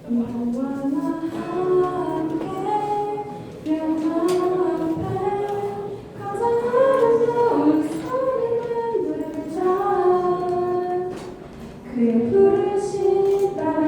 너와 나 함께 영원 앞에 가장 아름다운 소리를 들자 그의 부르신 따라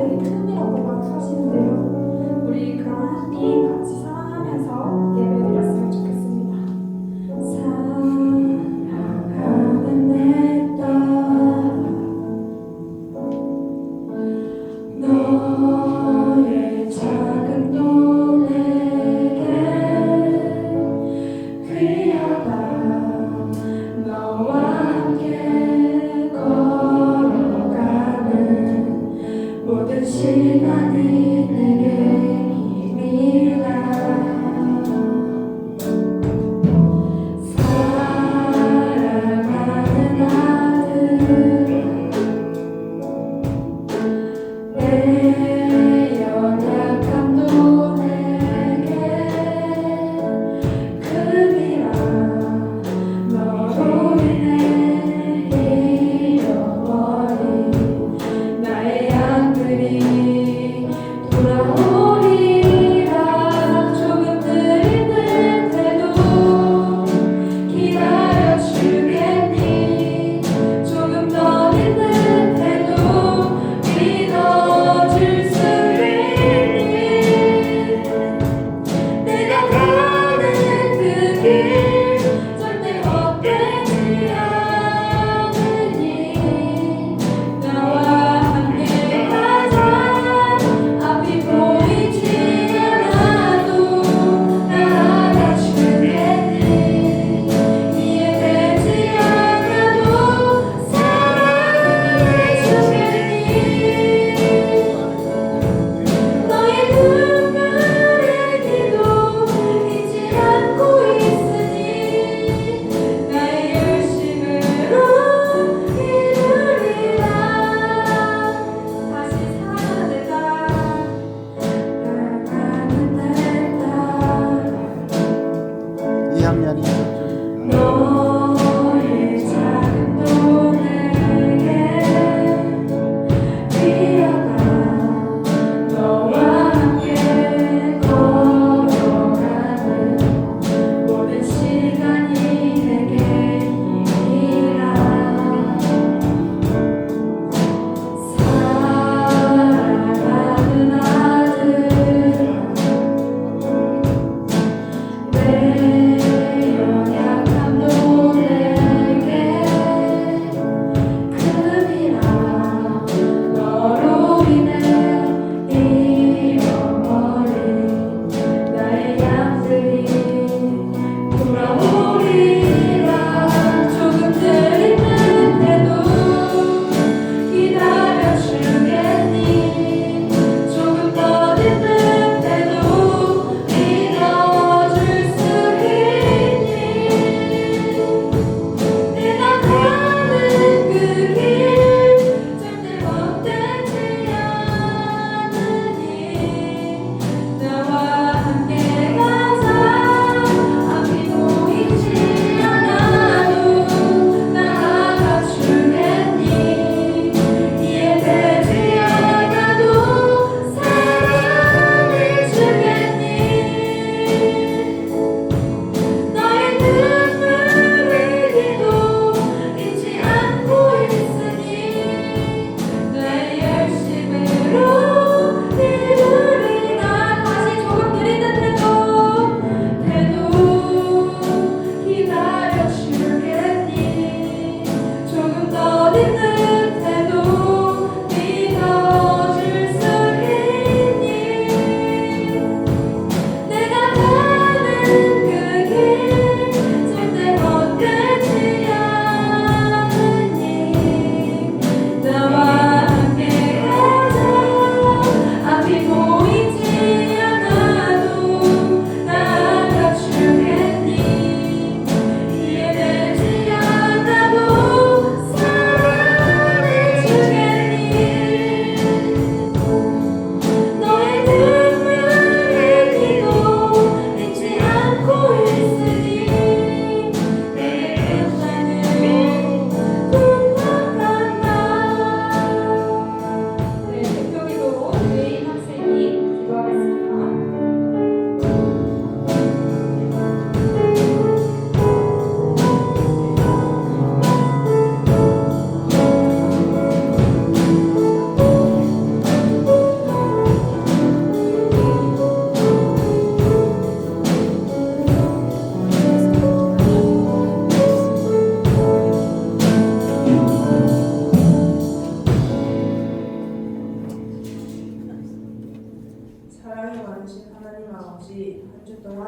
하나님들이 큼이라고 말하시는데요. 우리 그런 하나님 같이 사랑하면서 예배드렸으면 좋겠습니다. 사랑하는 내 딸, 너의 작은 눈에게 귀하다. 너와 함께 걸어가는 모든 시간이 내게 힘이 나.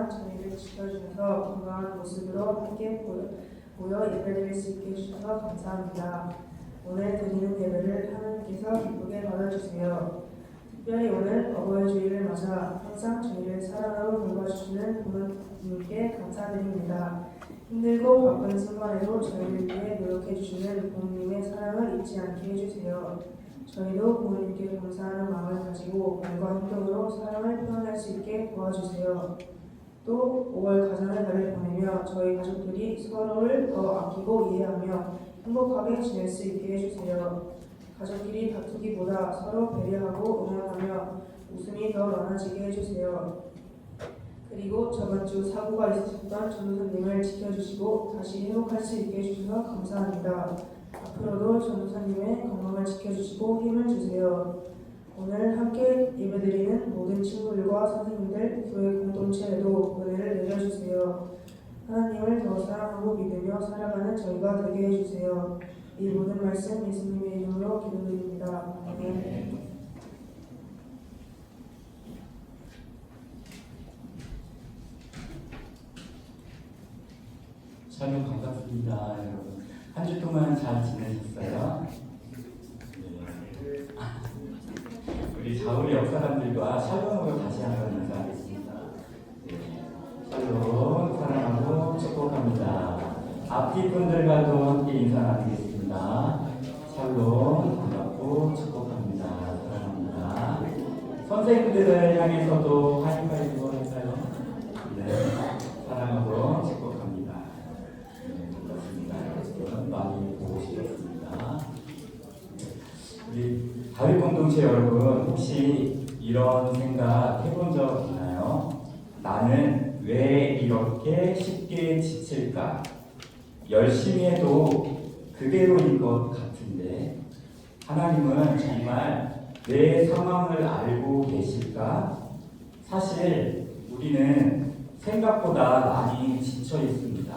동안 저희를 지켜주셔서 건강한 모습으로 함께 모여 예배드릴 수 있게 해주셔서 감사합니다. 오늘 드리는 예배를 하나님께서 기쁘게 받아주세요. 특별히 오늘 어버이 주일을 맞아 항상 저희를 사랑하고 돌봐주시는 부모님께 감사드립니다. 힘들고 바쁜 순간에도 저희를 위해 노력해주시는 부모님의 사랑을 잊지 않게 해주세요. 저희도 부모님께 감사하는 마음을 가지고 말과 행동으로 사랑을 표현할 수 있게 도와주세요. 또 5월 가정의 달을 보내며 저희 가족들이 서로를 더 아끼고 이해하며 행복하게 지낼 수 있게 해주세요. 가족끼리 다투기보다 서로 배려하고 응원하며 웃음이 더 많아지게 해주세요. 그리고 저번 주 사고가 있으셨던 전도사님을 지켜주시고 다시 회복할 수 있게 해주셔서 감사합니다. 앞으로도 전도사님의 건강을 지켜주시고 힘을 주세요. 오늘 함께 예배드리는 모든 친구들과 선생님들, 교회 공동체에도 은혜를 내려주세요. 하나님을 더 사랑하고 믿으며 살아가는 저희가 되게 해주세요. 이 모든 말씀 예수님의 이름으로 기도드립니다. 아멘. 촬영 반갑습니다, 여러분. 한 주 동안 잘 지내셨어요? 네. 우리 자우리 옆 사람들과 샬롬으로 다시 한번 인사하겠습니다. 네. 샬롬, 사랑하고 축복합니다. 앞뒤 분들과도 함께 인사 나누겠습니다. 샬롬, 반갑고 축복합니다. 사랑합니다. 선생님들을 향해서도 하이파이브 할까요? 네. 사랑하고 축복합니다. 많이 보고 싶었습니다. 우리 다윗 공동체 여러분, 혹시 이런 생각 해본 적 있나요? 나는 왜 이렇게 쉽게 지칠까? 열심히 해도 그대로인 것 같은데 하나님은 정말 내 상황을 알고 계실까? 사실 우리는 생각보다 많이 지쳐 있습니다.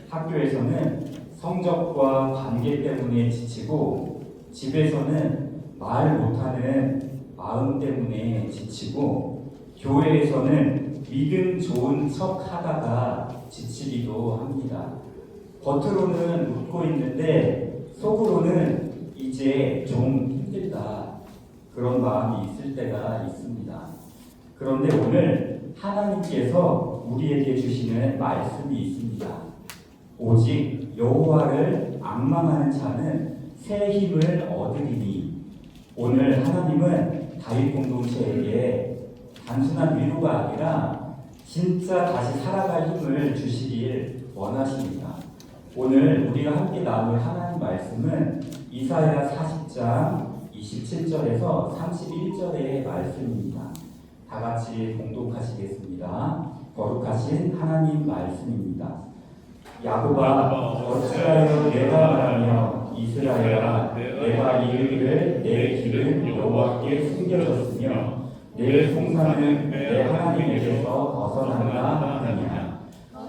학교에서는 성적과 관계 때문에 지치고, 집에서는 말 못하는 마음 때문에 지치고, 교회에서는 믿음 좋은 척 하다가 지치기도 합니다. 겉으로는 웃고 있는데 속으로는 이제 좀 힘들다, 그런 마음이 있을 때가 있습니다. 그런데 오늘 하나님께서 우리에게 주시는 말씀이 있습니다. 오직 여호와를 앙망하는 자는 새 힘을 얻으리니. 오늘 하나님은 다윗 공동체에게 단순한 위로가 아니라 진짜 다시 살아갈 힘을 주시길 원하십니다. 오늘 우리가 함께 나눌 하나님 말씀은 이사야 40장 27절에서 31절의 말씀입니다. 다 같이 봉독하시겠습니다. 거룩하신 하나님 말씀입니다. 야곱아, 어찌하여 내가 말하며 이스라엘아, 내가 이르기를 내 길은 여호와께 숨겨졌으며 내 송사는 내 하나님에게서 벗어난다 하느냐.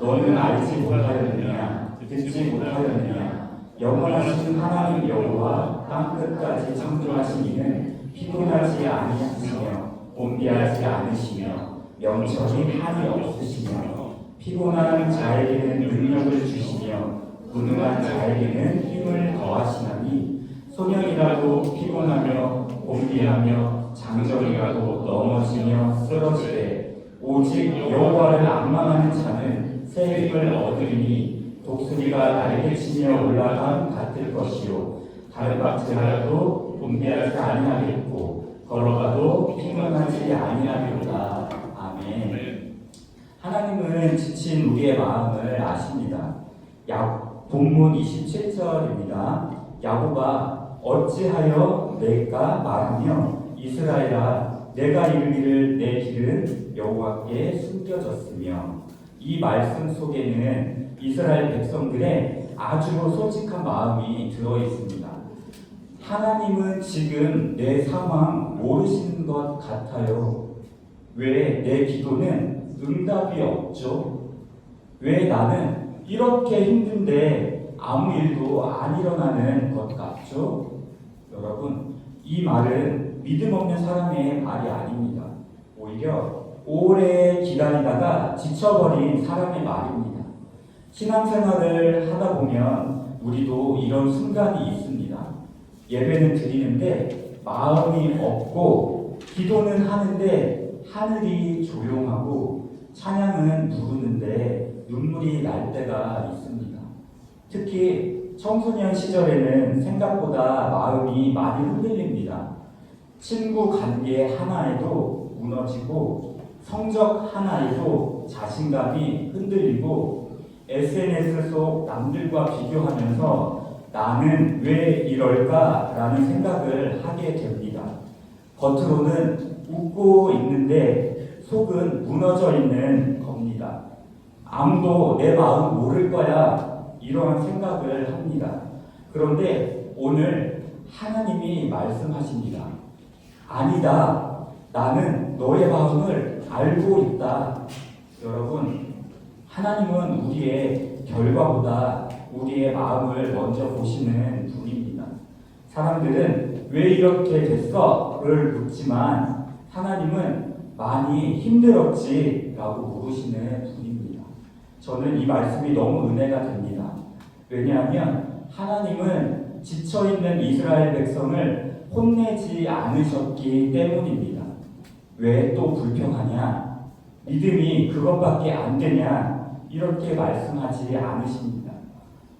너는 알지 못하였느냐, 듣지 못하였느냐. 영원하신 하나님 여호와 땅끝까지 창조하신 이는 피곤하지 아니하시며 곤비하지 않으시며 명철이 한이 없으시며 피곤한 자에게는 능력을 주시며 무능한 자에게는 힘을 더하시나니 소년이라도 피곤하며 곤비하며 장정이라도 넘어지며 쓰러지되 오직 여호와를 앙망하는 자는 새 힘을 얻으리니 독수리가 날개치며 올라감 같을 것이요 가르박질하여도 곤비하지 아니하겠고 걸어가도 피곤하지 아니하리로다. 아멘. 하나님은 지친 우리의 마음을 아십니다. 본문 27절입니다. 야곱아, 어찌하여 내가 말하며 이스라엘아, 내가 이르기를 내 길은 여호와께 숨겨졌으며. 이 말씀 속에는 이스라엘 백성들의 아주 솔직한 마음이 들어 있습니다. 하나님은 지금 내 상황 모르시는 것 같아요. 왜 내 기도는 응답이 없죠? 왜 나는 이렇게 힘든데 아무 일도 안 일어나는 것 같죠? 여러분, 이 말은 믿음 없는 사람의 말이 아닙니다. 오히려 오래 기다리다가 지쳐버린 사람의 말입니다. 신앙생활을 하다 보면 우리도 이런 순간이 있습니다. 예배는 드리는데 마음이 없고 기도는 하는데 하늘이 조용하고 찬양은 부르는데 눈물이 날 때가 있습니다. 특히 청소년 시절에는 생각보다 마음이 많이 흔들립니다. 친구 관계 하나에도 무너지고 성적 하나에도 자신감이 흔들리고 SNS 속 남들과 비교하면서 나는 왜 이럴까라는 생각을 하게 됩니다. 겉으로는 웃고 있는데 속은 무너져 있는 겁니다. 아무도 내 마음 모를 거야 이러한 생각을 합니다. 그런데 오늘 하나님이 말씀하십니다. 아니다. 나는 너의 마음을 알고 있다. 여러분, 하나님은 우리의 결과보다 우리의 마음을 먼저 보시는 분입니다. 사람들은 왜 이렇게 됐어?를 묻지만 하나님은 많이 힘들었지? 라고 물으시는 분입니다. 저는 이 말씀이 너무 은혜가 됩니다. 왜냐하면 하나님은 지쳐있는 이스라엘 백성을 혼내지 않으셨기 때문입니다. 왜 또 불평하냐? 믿음이 그것밖에 안 되냐? 이렇게 말씀하지 않으십니다.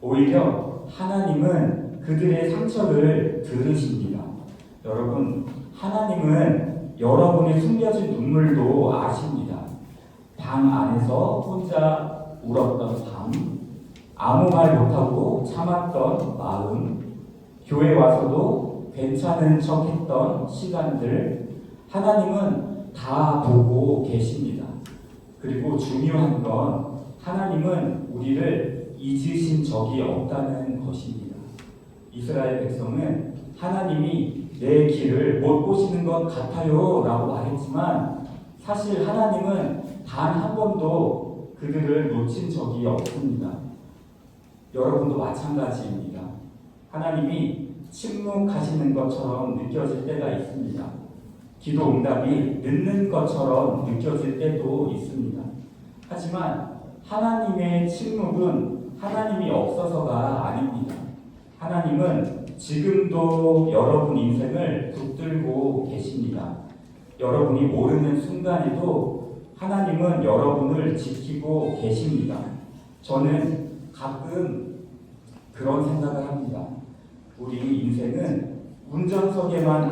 오히려 하나님은 그들의 상처를 들으십니다. 여러분, 하나님은 여러분의 숨겨진 눈물도 아십니다. 방 안에서 혼자 울었던 밤, 아무 말 못하고 참았던 마음, 교회 와서도 괜찮은 척 했던 시간들, 하나님은 다 보고 계십니다. 그리고 중요한 건 하나님은 우리를 잊으신 적이 없다는 것입니다. 이스라엘 백성은 하나님이 내 길을 못 보시는 것 같아요 라고 말했지만 사실 하나님은 단 한 번도 그들을 놓친 적이 없습니다. 여러분도 마찬가지입니다. 하나님이 침묵하시는 것처럼 느껴질 때가 있습니다. 기도 응답이 늦는 것처럼 느껴질 때도 있습니다. 하지만 하나님의 침묵은 하나님이 없어서가 아닙니다. 하나님은 지금도 여러분 인생을 붙들고 계십니다. 여러분이 모르는 순간에도 하나님은 여러분을 지키고 계십니다. 저는 가끔 그런 생각을 합니다. 우리 인생은 운전석에서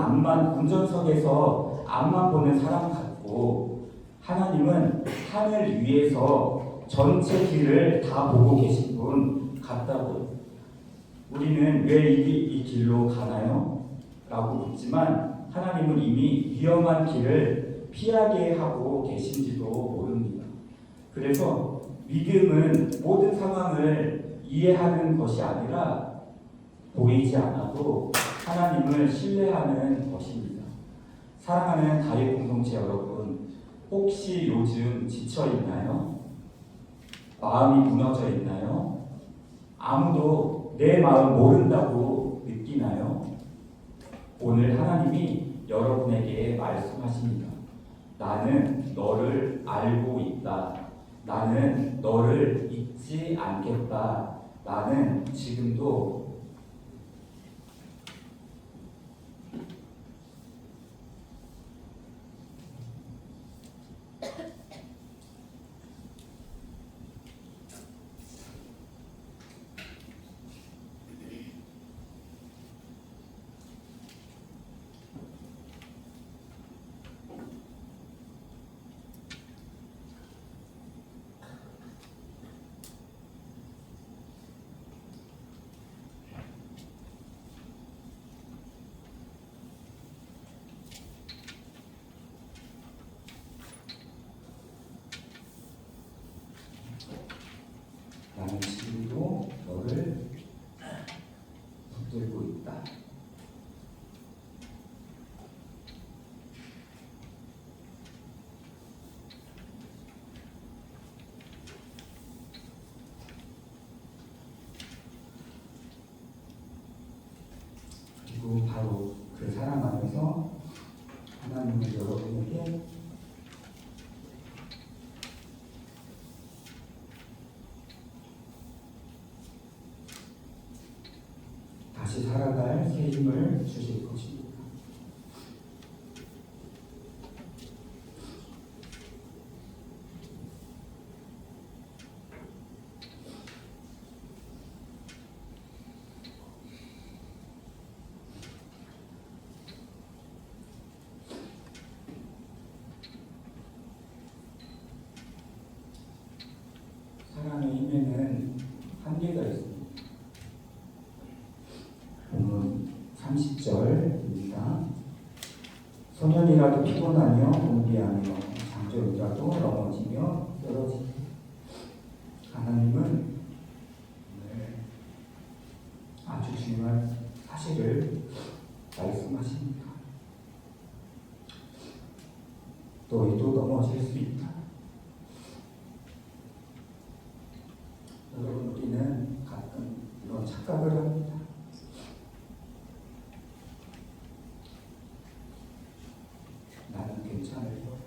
앞만 보는 사람 같고 하나님은 하늘 위에서 전체 길을 다 보고 계신 분 같다고요. 우리는 왜 이 길로 가나요? 라고 묻지만 하나님은 이미 위험한 길을 피하게 하고 계신지도 모릅니다. 그래서 믿음은 모든 상황을 이해하는 것이 아니라 보이지 않아도 하나님을 신뢰하는 것입니다. 사랑하는 다윗 공동체 여러분, 혹시 요즘 지쳐 있나요? 마음이 무너져 있나요? 아무도 내 마음 모른다고 느끼나요? 오늘 하나님이 여러분에게 말씀하십니다. 나는 너를 알고 있다. 나는 너를 잊지 않겠다. 나는 지금도 나는 지금도 너를 붙들고 있다. 그리고 바로 그 사랑 안에서 하나님은 여러분에게 다시 살아갈 새 힘을 주실 것입니다. 사랑의 힘에는 한계가 있습니다. 본문 30절입니다. 소년이라도 피곤하며 공비하며 장정이라도 넘어지며 쓰러지며. 하나님은 오늘 아주 중요한 사실을 말씀하십니다. 너희도 넘어질 수 있다. 여러분, 우리는 가끔 이런 착각을 합니다. 나는 괜찮을 거야.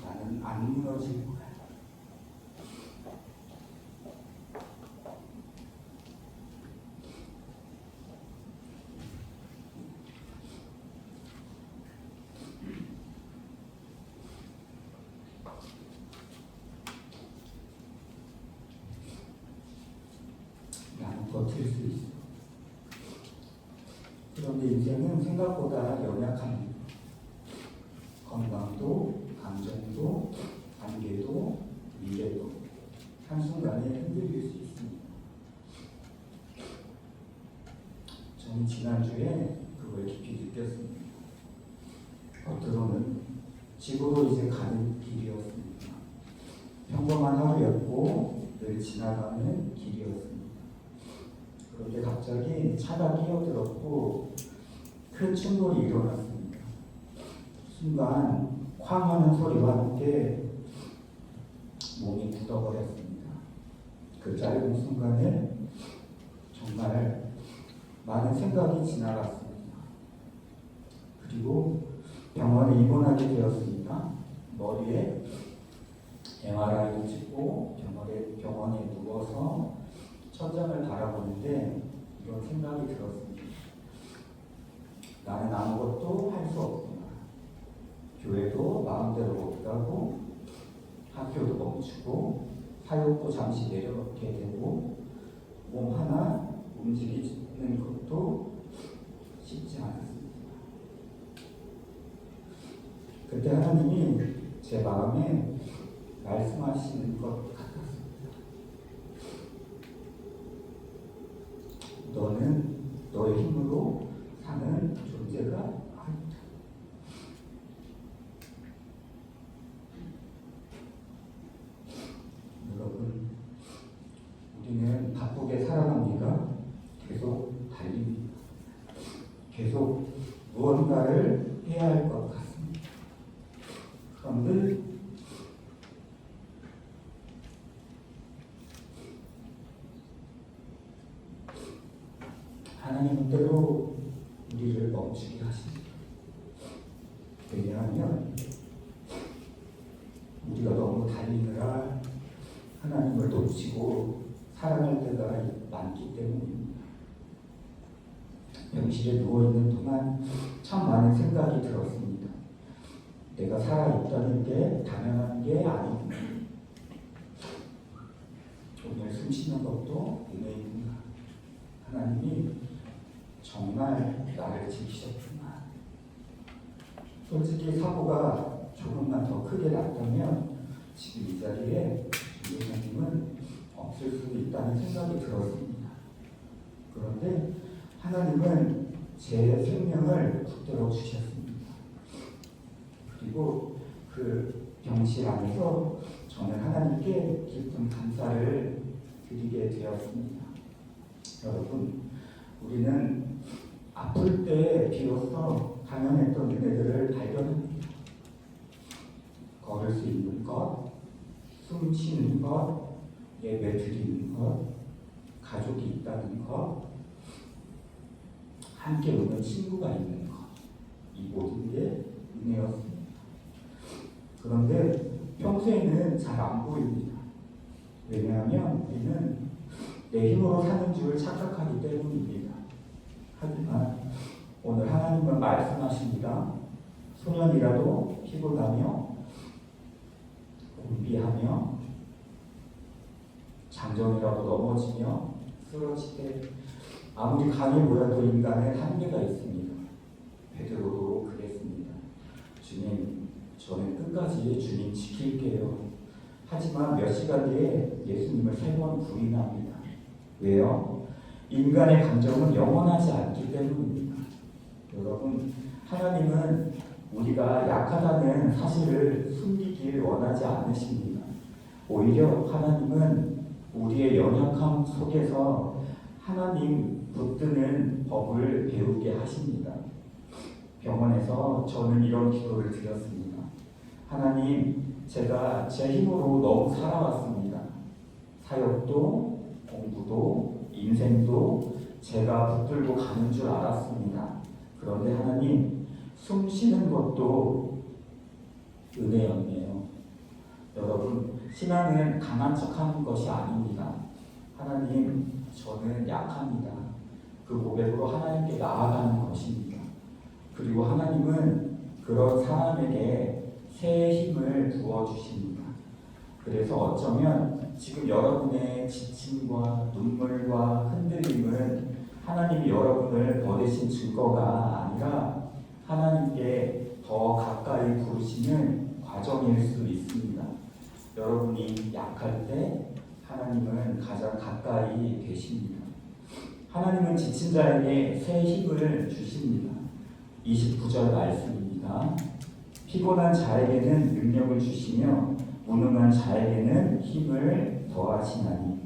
나는 안 무너질 거야. 나는 버틸 수 있어. 그런데 인생은 생각보다 연약합니다. 건강도, 감정도, 관계도, 미래도 한순간에 흔들릴 수 있습니다. 저는 지난주에 그걸 깊이 느꼈습니다. 겉으로는 집으로 이제 가는 길이었습니다. 평범한 하루였고 늘 지나가는 길이었습니다. 그런데 갑자기 차가 끼어들었고 큰 충돌이 일어났습니다. 순간 쾅 하는 소리와 함께 몸이 굳어버렸습니다. 그 짧은 순간에 정말 많은 생각이 지나갔습니다. 그리고 병원에 입원하게 되었습니다. 머리에 MRI를 찍고 병원에 누워서 천장을 바라보는데 이런 생각이 들었습니다. 나는 아무것도 할 수 없구나. 교회도 마음대로 못 가고 학교도 멈추고 사역도 잠시 내려놓게 되고 몸 하나 움직이는 것도 쉽지 않았습니다. 그때 하나님이 제 마음에 말씀하시는 것 같았습니다. 너는 너의 힘으로 사는 존재가 아니다. 여러분, 우리는 바쁘게 살아갑니다. 계속 달립니다. 계속 무언가를 해야 할 것 같습니다. 그런데 하나님은 때로 우리를 멈추게 하십니다. 왜냐하면 우리가 너무 달리느라 하나님을 놓치고 살아갈 때가 많기 때문입니다. 병실에 누워있는 동안 참 많은 생각이 들었습니다. 내가 살아있다는 게 당연한 게 아니구나. 오늘 숨 쉬는 것도 은혜입니다. 하나님이 정말 나를 지키셨구나. 솔직히 사고가 조금만 더 크게 났다면 지금 이 자리에 주님은 없을 수도 있다는 생각이 들었습니다. 그런데 하나님은 제 생명을 붙들어 주셨습니다. 그리고 그 병실 안에서 저는 하나님께 깊은 감사를 드리게 되었습니다. 여러분, 우리는 아플 때 비로소 당연했던 은혜들을 발견합니다. 걸을 수 있는 것, 숨 쉬는 것, 예배 드리는 것, 가족이 있다는 것, 함께 오는 친구가 있는 것, 이 모든 게 은혜였습니다. 그런데 평소에는 잘 안 보입니다. 왜냐하면 우리는 내 힘으로 사는 줄 착각하기 때문입니다. 하지만 오늘 하나님은 말씀하십니다. 소년이라도 피곤하며 공비하며 장정이라도 넘어지며 쓰러질 때 아무리 강해 보여도 인간의 한계가 있습니다. 베드로도 그랬습니다. 주님, 저는 끝까지 주님 지킬게요. 하지만 몇 시간 뒤에 예수님을 3번 부인합니다. 왜요? 인간의 감정은 영원하지 않기 때문입니다. 여러분, 하나님은 우리가 약하다는 사실을 숨기길 원하지 않으십니다. 오히려 하나님은 우리의 연약함 속에서 하나님 붙드는 법을 배우게 하십니다. 병원에서 저는 이런 기도를 드렸습니다. 하나님, 제가 제 힘으로 너무 살아왔습니다. 사역도, 공부도, 인생도 제가 붙들고 가는 줄 알았습니다. 그런데 하나님, 숨 쉬는 것도 은혜였네요. 여러분, 신앙은 강한 척하는 것이 아닙니다. 하나님, 저는 약합니다. 그 고백으로 하나님께 나아가는 것입니다. 그리고 하나님은 그런 사람에게 새 힘을 부어주십니다. 그래서 어쩌면 지금 여러분의 지침과 눈물과 흔들림은 하나님이 여러분을 버리신 증거가 아니라 하나님께 더 가까이 부르시는 과정일 수 있습니다. 여러분이 약할 때 하나님은 가장 가까이 계십니다. 하나님은 지친 자에게 새 힘을 주십니다. 29절 말씀입니다. 피곤한 자에게는 능력을 주시며 무능한 자에게는 힘을 더하시나니.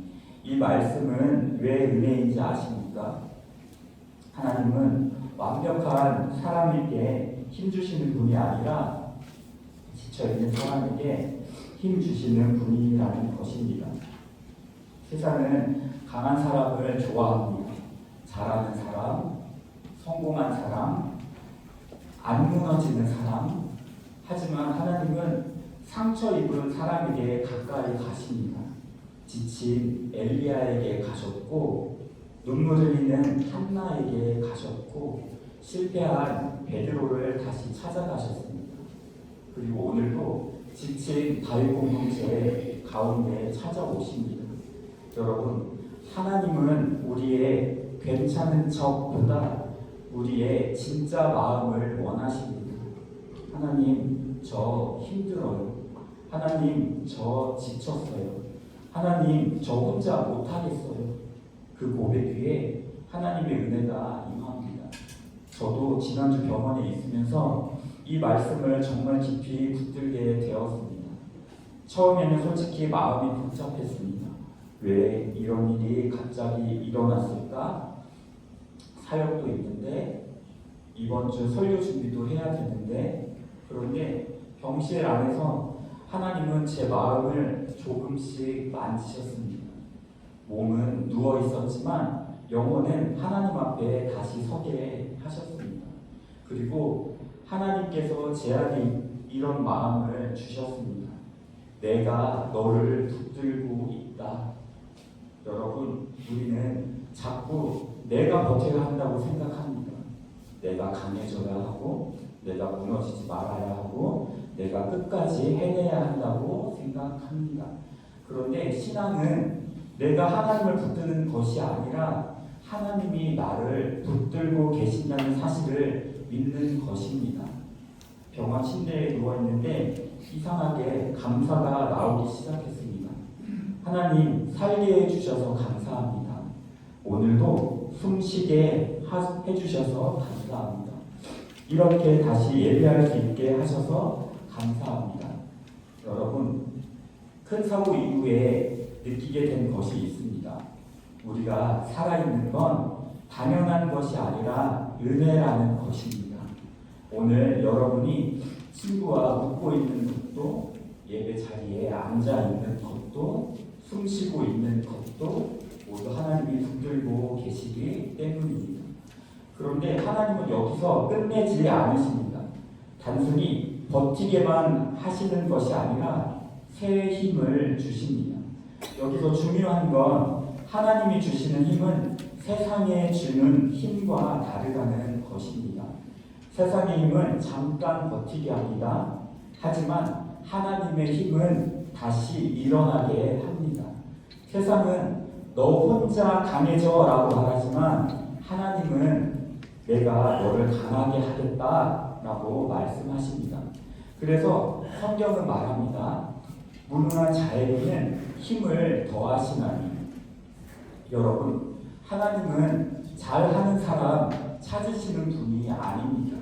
이 말씀은 왜 은혜인지 아십니까? 하나님은 완벽한 사람에게 힘 주시는 분이 아니라 지쳐있는 사람에게 힘 주시는 분이라는 것입니다. 세상은 강한 사람을 좋아합니다. 잘하는 사람, 성공한 사람, 안 무너지는 사람. 하지만 하나님은 상처 입은 사람에게 가까이 가십니다. 지친 엘리야에게 가셨고, 눈물 흘리는 한나에게 가셨고, 실패한 베드로를 다시 찾아가셨습니다. 그리고 오늘도 지친 다윗 공동체 가운데 찾아오십니다. 여러분, 하나님은 우리의 괜찮은 척보다 우리의 진짜 마음을 원하십니다. 하나님, 저 힘들어요. 하나님, 저 지쳤어요. 하나님, 저 혼자 못하겠어요. 그 고백 위에 하나님의 은혜가 임합니다. 저도 지난주 병원에 있으면서 이 말씀을 정말 깊이 붙들게 되었습니다. 처음에는 솔직히 마음이 복잡했습니다. 왜 이런 일이 갑자기 일어났을까? 사역도 있는데 이번 주 설교 준비도 해야 되는데, 그런데 병실 안에서 하나님은 제 마음을 조금씩 만지셨습니다. 몸은 누워 있었지만 영혼은 하나님 앞에 다시 서게 하셨습니다. 그리고 하나님께서 제안이 이런 마음을 주셨습니다. 내가 너를 붙들고 있다. 여러분, 우리는 자꾸 내가 버텨야 한다고 생각합니다. 내가 강해져야 하고, 내가 무너지지 말아야 하고, 내가 끝까지 해내야 한다고 생각합니다. 그런데 신앙은 내가 하나님을 붙드는 것이 아니라 하나님이 나를 붙들고 계신다는 사실을 믿는 것입니다. 병원 침대에 누워있는데 이상하게 감사가 나오기 시작했습니다. 하나님, 살게 해주셔서 감사합니다. 오늘도 숨쉬게 해주셔서 감사합니다. 이렇게 다시 예배할 수 있게 하셔서 감사합니다. 여러분, 큰 사고 이후에 느끼게 된 것이 있습니다. 우리가 살아있는 건 당연한 것이 아니라 은혜라는 것입니다. 오늘 여러분이 친구와 웃고 있는 것도, 예배 자리에 앉아 있는 것도, 숨 쉬고 있는 것도 모두 하나님이 붙들고 계시기 때문입니다. 그런데 하나님은 여기서 끝내지 않으십니다. 단순히 버티게만 하시는 것이 아니라 새 힘을 주십니다. 여기서 중요한 건 하나님이 주시는 힘은 세상에 주는 힘과 다르다는 것입니다. 세상의 힘은 잠깐 버티게 합니다. 하지만 하나님의 힘은 다시 일어나게 합니다. 세상은 너 혼자 강해져 라고 말하지만 하나님은 내가 너를 강하게 하겠다 라고 말씀하십니다. 그래서 성경은 말합니다. 무능한 자에게는 힘을 더하시나니. 여러분, 하나님은 잘하는 사람 찾으시는 분이 아닙니다.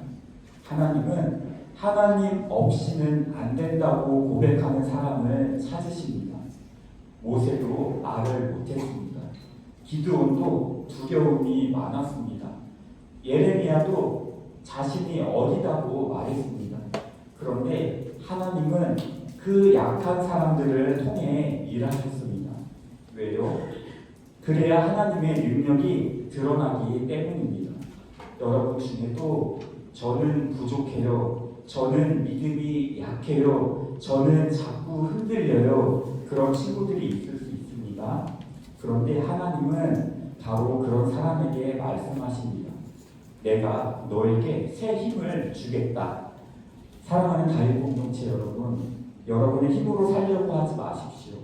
하나님은 하나님 없이는 안 된다고 고백하는 사람을 찾으십니다. 모세도 말을 못했습니다. 기드온도 두려움이 많았습니다. 예레미야도 자신이 어리다고 말했습니다. 그런데 하나님은 그 약한 사람들을 통해 일하셨습니다. 왜요? 그래야 하나님의 능력이 드러나기 때문입니다. 여러분 중에도 저는 부족해요, 저는 믿음이 약해요, 저는 자꾸 흔들려요, 그런 친구들이 있을 수 있습니다. 그런데 하나님은 바로 그런 사람에게 말씀하십니다. 내가 너에게 새 힘을 주겠다. 사랑하는 다윗 공동체 여러분, 여러분의 힘으로 살려고 하지 마십시오.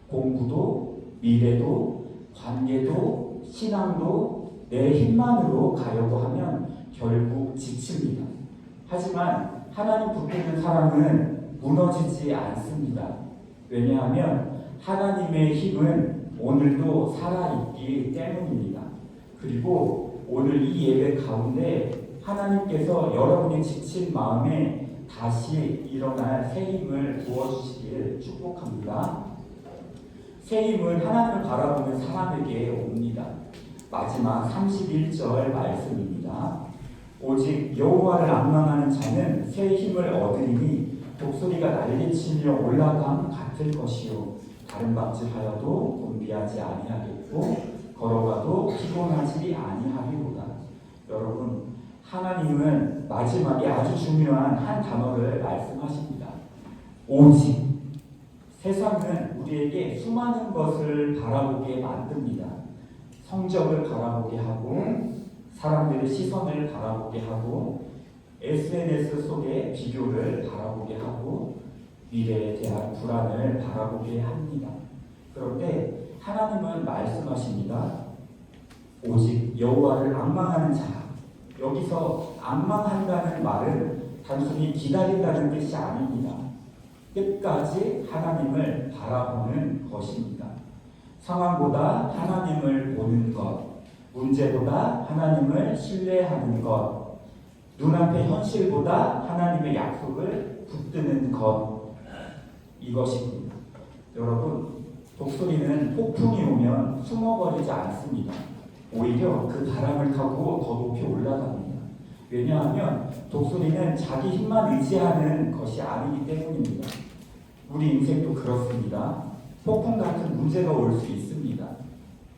공부도, 미래도, 관계도, 신앙도 내 힘만으로 가려고 하면 결국 지칩니다. 하지만 하나님 붙드는 사람은 무너지지 않습니다. 왜냐하면 하나님의 힘은 오늘도 살아있기 때문입니다. 그리고 오늘 이 예배 가운데 하나님께서 여러분의 지친 마음에 다시 일어날 새 힘을 부어주시길 축복합니다. 새 힘은 하나님을 바라보는 사람에게 옵니다. 마지막 31절 말씀입니다. 오직 여호와를 앙망하는 자는 새 힘을 얻으리니 독수리가 난리치며 올라감 같을 것이요 다른 박질하여도 곤비하지 아니하겠고 걸어가도 피곤하지 아니하리로다. 여러분, 하나님은 마지막에 아주 중요한 한 단어를 말씀하십니다. 오직. 세상은 우리에게 수많은 것을 바라보게 만듭니다. 성적을 바라보게 하고, 사람들의 시선을 바라보게 하고, SNS 속의 비교를 바라보게 하고, 미래에 대한 불안을 바라보게 합니다. 그런데 하나님은 말씀하십니다. 오직 여호와를 앙망하는 자. 여기서 앙망한다는 말은 단순히 기다린다는 뜻이 아닙니다. 끝까지 하나님을 바라보는 것입니다. 상황보다 하나님을 보는 것, 문제보다 하나님을 신뢰하는 것, 눈앞의 현실보다 하나님의 약속을 붙드는 것, 이것입니다. 여러분, 독수리는 폭풍이 오면 숨어버리지 않습니다. 오히려 그 바람을 타고 더 높이 올라갑니다. 왜냐하면 독수리는 자기 힘만 의지하는 것이 아니기 때문입니다. 우리 인생도 그렇습니다. 폭풍 같은 문제가 올 수 있습니다.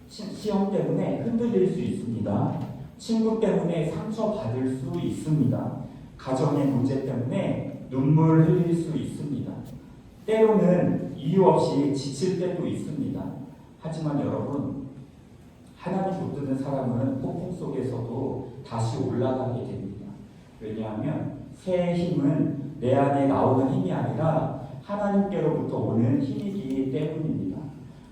시험 때문에 흔들릴 수 있습니다. 친구 때문에 상처받을 수 있습니다. 가정의 문제 때문에 눈물 흘릴 수 있습니다. 때로는 이유 없이 지칠 때도 있습니다. 하지만 여러분, 하나님 붙드는 사람은 폭풍 속에서도 다시 올라가게 됩니다. 왜냐하면 새 힘은 내 안에 나오는 힘이 아니라 하나님께로부터 오는 힘이기 때문입니다.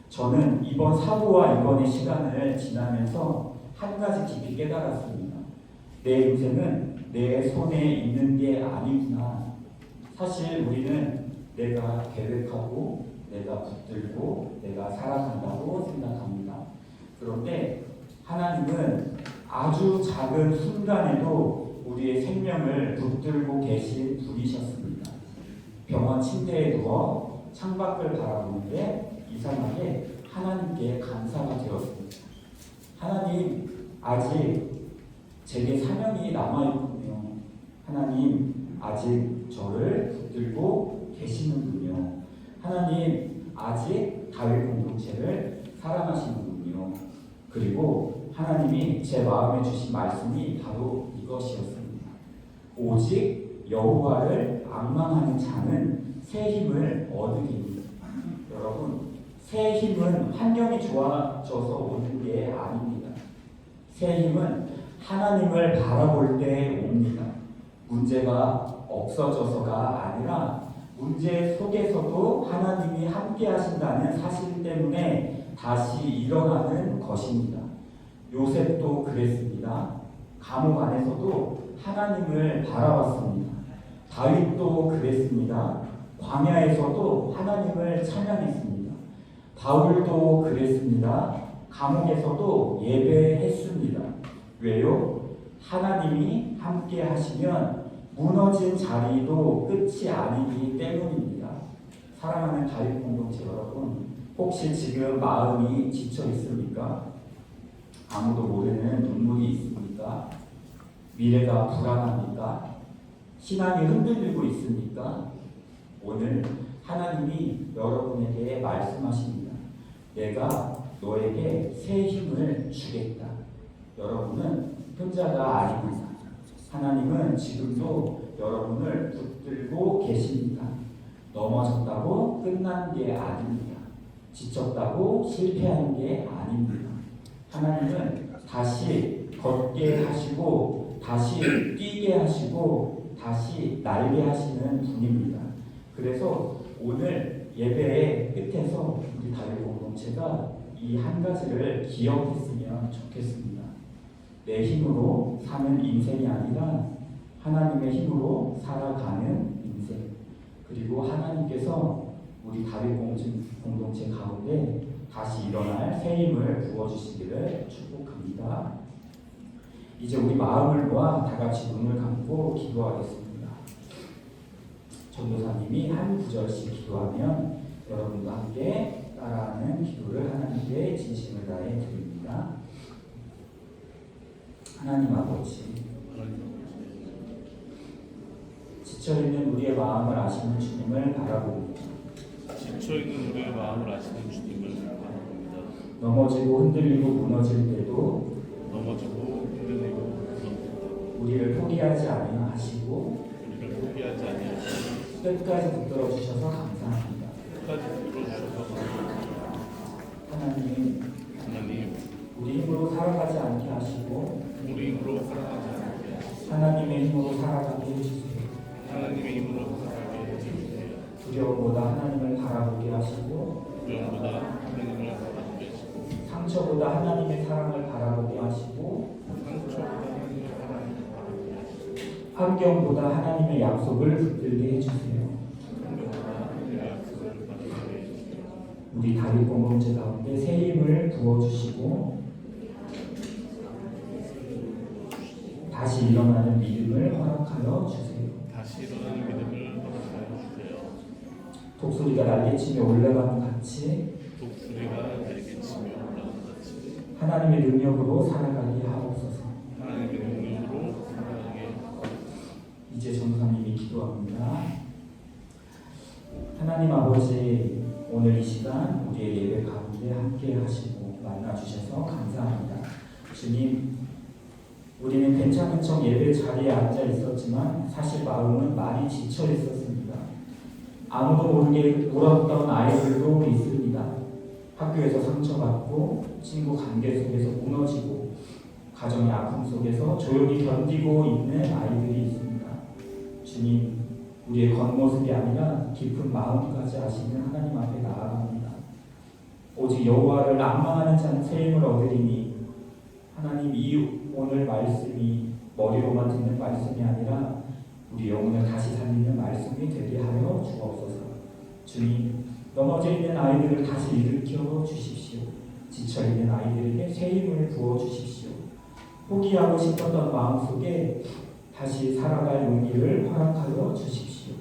저는 이번 사고와 이번의 시간을 지나면서 한 가지 깊이 깨달았습니다. 내 인생은 내 손에 있는 게 아니구나. 사실 우리는 내가 계획하고 내가 붙들고 내가 살아간다고 생각합니다. 그런데 하나님은 아주 작은 순간에도 우리의 생명을 붙들고 계신 분이셨습니다. 병원 침대에 누워 창밖을 바라보는데 이상하게 하나님께 감사가 되었습니다. 하나님, 아직 제게 사명이 남아있군요. 하나님, 아직 저를 붙들고 계시는군요. 하나님, 아직 다윗 공동체를 사랑하시는군요. 그리고 하나님이 제 마음에 주신 말씀이 바로 이것이었습니다. 오직 여호와를 앙망하는 자는 새 힘을 얻으리니. 여러분, 새 힘은 환경이 좋아져서 오는 게 아닙니다. 새 힘은 하나님을 바라볼 때 옵니다. 문제가 없어져서가 아니라 문제 속에서도 하나님이 함께 하신다는 사실 때문에 다시 일어나는 것입니다. 요셉도 그랬습니다. 감옥 안에서도 하나님을 바라봤습니다. 다윗도 그랬습니다. 광야에서도 하나님을 찬양했습니다. 바울도 그랬습니다. 감옥에서도 예배했습니다. 왜요? 하나님이 함께 하시면 무너진 자리도 끝이 아니기 때문입니다. 사랑하는 다윗 공동체 여러분, 혹시 지금 마음이 지쳐 있습니까? 아무도 모르는 눈물이 있습니까? 미래가 불안합니까? 신앙이 흔들리고 있습니까? 오늘 하나님이 여러분에게 말씀하십니다. 내가 너에게 새 힘을 주겠다. 여러분은 혼자가 아닙니다. 하나님은 지금도 여러분을 붙들고 계십니다. 넘어졌다고 끝난 게 아닙니다. 지쳤다고 실패한 게 아닙니다. 하나님은 다시 걷게 하시고 다시 뛰게 하시고 다시 날게 하시는 분입니다. 그래서 오늘 예배의 끝에서 우리 다윗 공동체가 이 한 가지를 기억했으면 좋겠습니다. 내 힘으로 사는 인생이 아니라 하나님의 힘으로 살아가는 인생. 그리고 하나님께서 우리 다윗 공동체 가운데 다시 일어날 새 힘을 부어주시기를 축복합니다. 이제 우리 마음을 모아 다 같이 눈을 감고 기도하겠습니다. 전도사님이 한 구절씩 기도하면 여러분과 함께 따라하는 기도를 하나님께 진심을 다해 드립니다. 하나님 아버지, 지쳐있는 우리의 마음을 아시는 주님을 바라봅니다. 지쳐있는 우리의 마음을 아시는 주님을 바라봅니다. 넘어지고 흔들리고 무너질 때도 넘어지고 흔들리고 무너질 우리를 포기하지 아니하시고 때 우리를 포기하지 아니하시고 끝까지 붙들어 주셔서 감사합니다. 끝까지 들어주셔서 감사합니다. 하나님, 우리 힘으로 살아가지 않게 하시고 우리 힘으로 살아가지 않게 하시고 하나님의 힘으로 살아가게 해주세요. 하나님의 힘으로 살아가게 해주세요. 두려움보다 하나님을 바라보게 하시고 두려움보다 하나님을 바라보게 하시고 상처보다 하나님의 사랑을 바라보게 하시고 상처보다 하나님의 사랑을 바라보게 하시고 환경보다 하나님의 약속을 붙들게 해주세요. 환경보다 하나님의 약속을 바라보게 해주세요. 우리 다윗 공동체 가운데 새 힘을 부어주시고 다시 일어나는 믿음을 허락하여 주세요. 다시 일어나는 믿음을 허락하여 주세요. 독수리가 날개치며 올라가는 같이 독수리가 날개치며 올라가는 같이 하나님의 능력으로 살아가게 하옵소서. 하나님의 능력으로 살아가게 이제 전사님이 기도합니다. 하나님 아버지, 오늘 이 시간 우리의 예배 가운데 함께 하시고 만나주셔서 감사합니다. 주님, 우리는 괜찮은 척 예배 자리에 앉아 있었지만 사실 마음은 많이 지쳐 있었습니다. 아무도 모르게 울었던 아이들도 있습니다. 학교에서 상처받고 친구 관계 속에서 무너지고 가정의 아픔 속에서 조용히 견디고 있는 아이들이 있습니다. 주님, 우리의 겉모습이 아니라 깊은 마음까지 아시는 하나님 앞에 나아갑니다. 오직 여호와를 낭망하는 자는 새 힘을 얻으리니 하나님, 이 오늘 말씀이 머리로만 듣는 말씀이 아니라 우리 영혼을 다시 살리는 말씀이 되게 하여 주옵소서. 주님, 넘어져 있는 아이들을 다시 일으켜 주십시오. 지쳐 있는 아이들에게 새 힘을 부어 주십시오. 포기하고 싶었던 마음속에 다시 살아갈 용기를 허락하여 주십시오.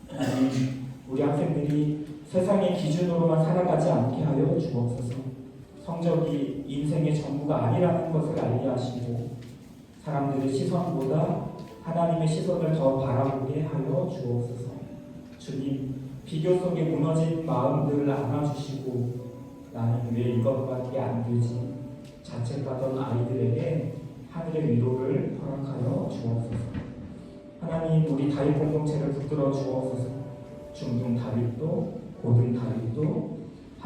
하나님, 우리 학생들이 세상의 기준으로만 살아가지 않게 하여 주옵소서. 성적이 인생의 전부가 아니라는 것을 알게 하시고 사람들의 시선보다 하나님의 시선을 더 바라보게 하여 주옵소서. 주님, 비교 속에 무너진 마음들을 안아주시고 나는 왜 이것밖에 안 되지 자책하던 아이들에게 하늘의 위로를 허락하여 주옵소서. 하나님, 우리 다윗 공동체를 붙들어 주옵소서. 중등 다윗도 고등 다윗도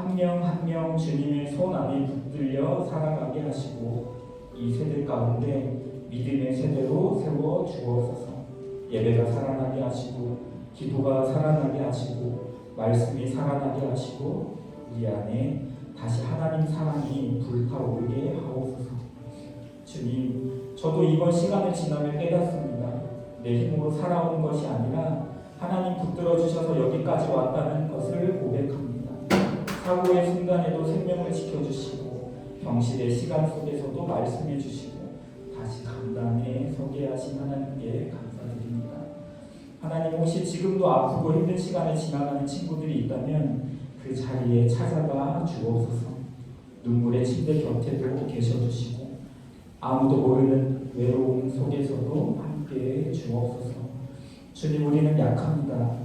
한 명 한 명 주님의 손 안에 붙들려 살아가게 하시고 이 세대 가운데 믿음의 세대로 세워 주옵소서. 예배가 살아나게 하시고 기도가 살아나게 하시고 말씀이 살아나게 하시고 우리 안에 다시 하나님 사랑이 불타오르게 하옵소서. 주님, 저도 이번 시간을 지나며 깨닫습니다. 내 힘으로 살아온 것이 아니라 하나님 붙들어 주셔서 여기까지 왔다는 것을 고백합니다. 사고의 순간에도 생명을 지켜주시고 병실의 시간 속에서도 말씀해 주시고 다시 강단에 서게 하신 하나님께 감사드립니다. 하나님, 혹시 지금도 아프고 힘든 시간을 지나가는 친구들이 있다면 그 자리에 찾아가 주옵소서. 눈물의 침대 곁에도 계셔주시고 아무도 모르는 외로움 속에서도 함께 주옵소서. 주님, 우리는 약합니다.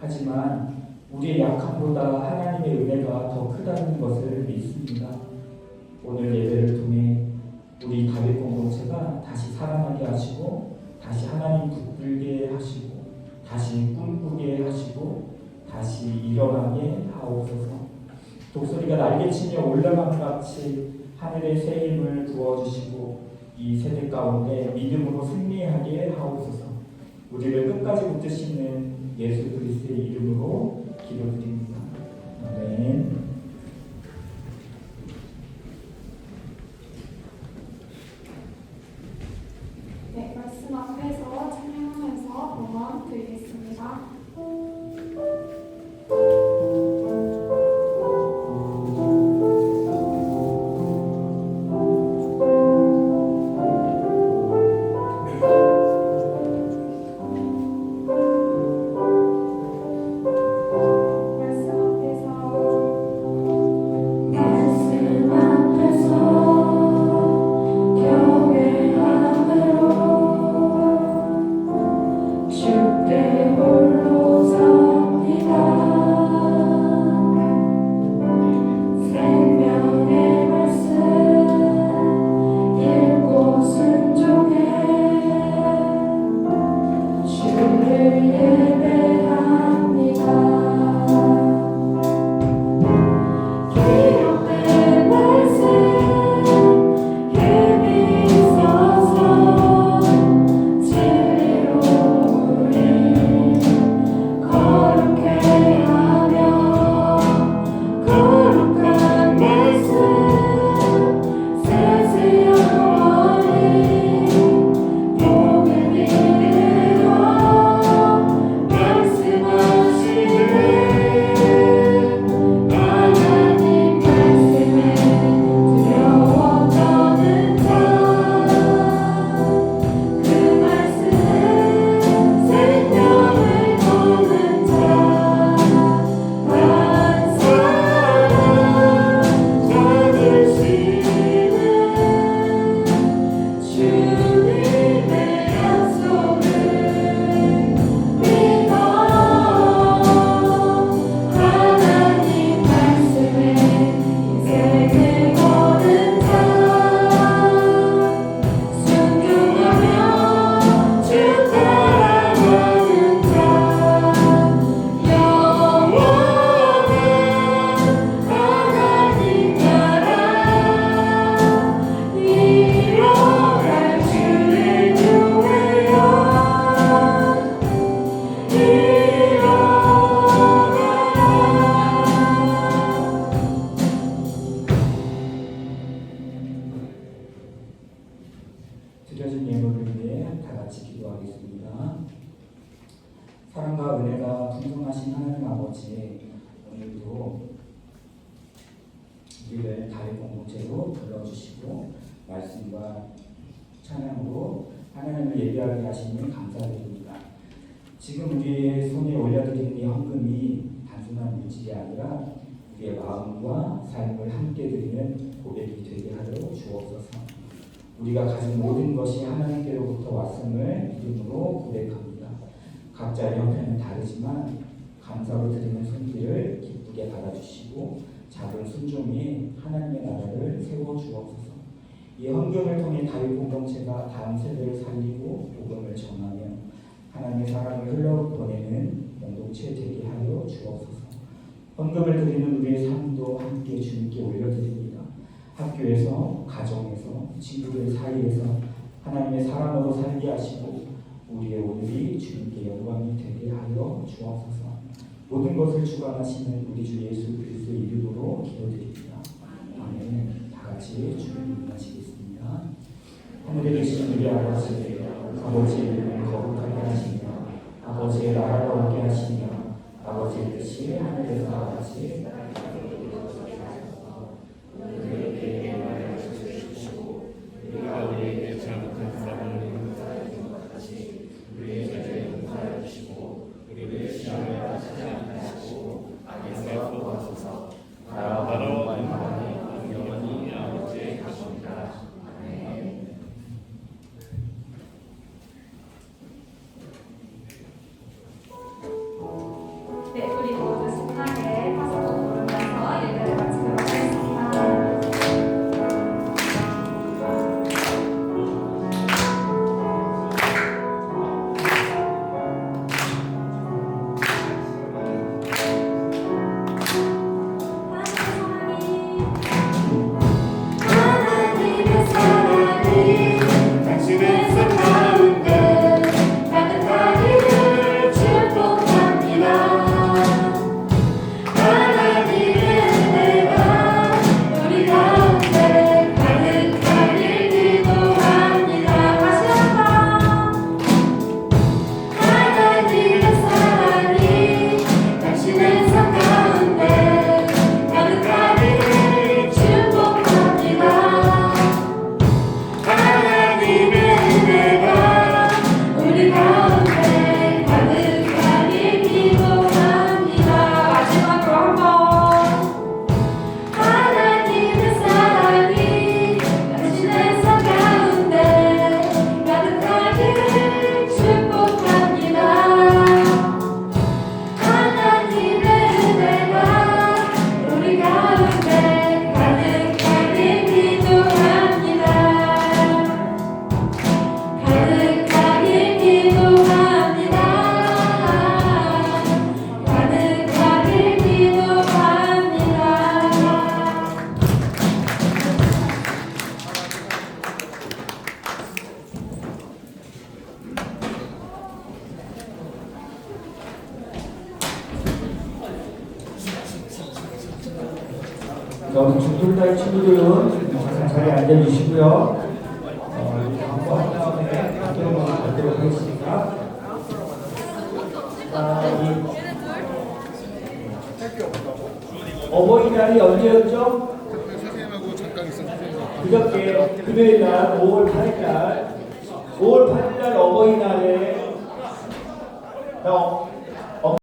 하지만 우리의 약함보다 하나님의 은혜가 더 크다는 것을 믿습니다. 오늘 예배를 통해 우리 다윗 공동체가 다시 살아나게 하시고 다시 하나님 붙들게 하시고 다시 꿈꾸게 하시고 다시 일어나게 하옵소서. 독수리가 날개치며 올라간 같이 하늘의 새 힘을 부어주시고 이 세대 가운데 믿음으로 승리하게 하옵소서. 우리를 끝까지 붙드시는 예수 그리스도의 이름으로 기도드립니다. 아멘. 네, 말씀 앞에서 찬양하면서 응원 드리겠습니다. 드려진 예물을 위해 다 같이 기도하겠습니다. 사랑과 은혜가 풍성하신 하나님 아버지, 오늘도 우리를 다윗 공동체로 불러주시고 말씀과 찬양으로 하나님을 예배하게 하시니 감사드립니다. 지금 우리의 손에 올려드리는 이 헌금이 단순한 물질이 아니라 우리의 마음과 삶을 함께 드리는 고백이 되게 하여 주옵소서. 우리가 가진 모든 것이 하나님께로부터 왔음을 믿음으로 고백합니다. 각자의 형편은 다르지만 감사로 드리는 손길을 기쁘게 받아주시고 작은 순종에 하나님의 나라를 세워 주옵소서. 이 헌금을 통해 다윗 공동체가 다음 세대를 살리고 복음을 전하며 하나님의 사랑을 흘러보내는 공동체 되게 하여 주옵소서. 헌금을 드리는 우리의 삶도 함께 주님께 올려드립니다. 학교에서, 가정에서, 친구들 사이에서 하나님의 사랑으로 살게 하시고 우리의 오늘이 주님께 영광이 되게 하여 주옵소서. 모든 것을 주관하시는 우리 주 예수 그리스도의 이름으로 기도드립니다. 아멘. 다 같이 주님 인하시겠습니다. 하늘에 계신 우리 아버지, 아버지의 이름을 거룩하게 하시며 아버지의 나라가 오게 하시며 아버지의 뜻이 하늘에서 같이 우리에게 말해 주시고 우리가 우리에게 잘못한 사람을 용서하는 것 같이 우리의 죄를 용서하여 주시고 우리를 시험에 빠지지 않게 하시고 악에서 구하소서. 나라와 영광이 영원히 아버지의 것입니다. 아멘. 네, 우리 모두 신나게 파수곡 부르면서 예배를 마치도록 하겠습니다. 하나님의 사랑이 당신의 삶 가운데 가득하기를 축복합니다. 하나님의 은혜가 우리 가운데 가득하길 기도합니다. 다시 한번 하나님의 사랑이 당신의 삶 가운데 가득하기를 축복합니다. 하나님의 은혜가 우리 가운데 가득하길 기도합니다. 마지막으로 한번 하나님의 사랑이 당신의 삶 가운데 가득하기를 축복합니다. 하나님의 은혜가 우리 가운데 가득하길 기도합니다. 가득하길 기도합니다. 가득하길 기도합니다. 우리 중돌다의 친구들은 항상 자리에 앉아주시고요. 한번 한 다음에 학교로 가도록 하겠습니다. 어버이날이 언제였죠? 선생님하고 잠깐 있어 선생님. 그저께 금요일날 5월 8일날 어버이날에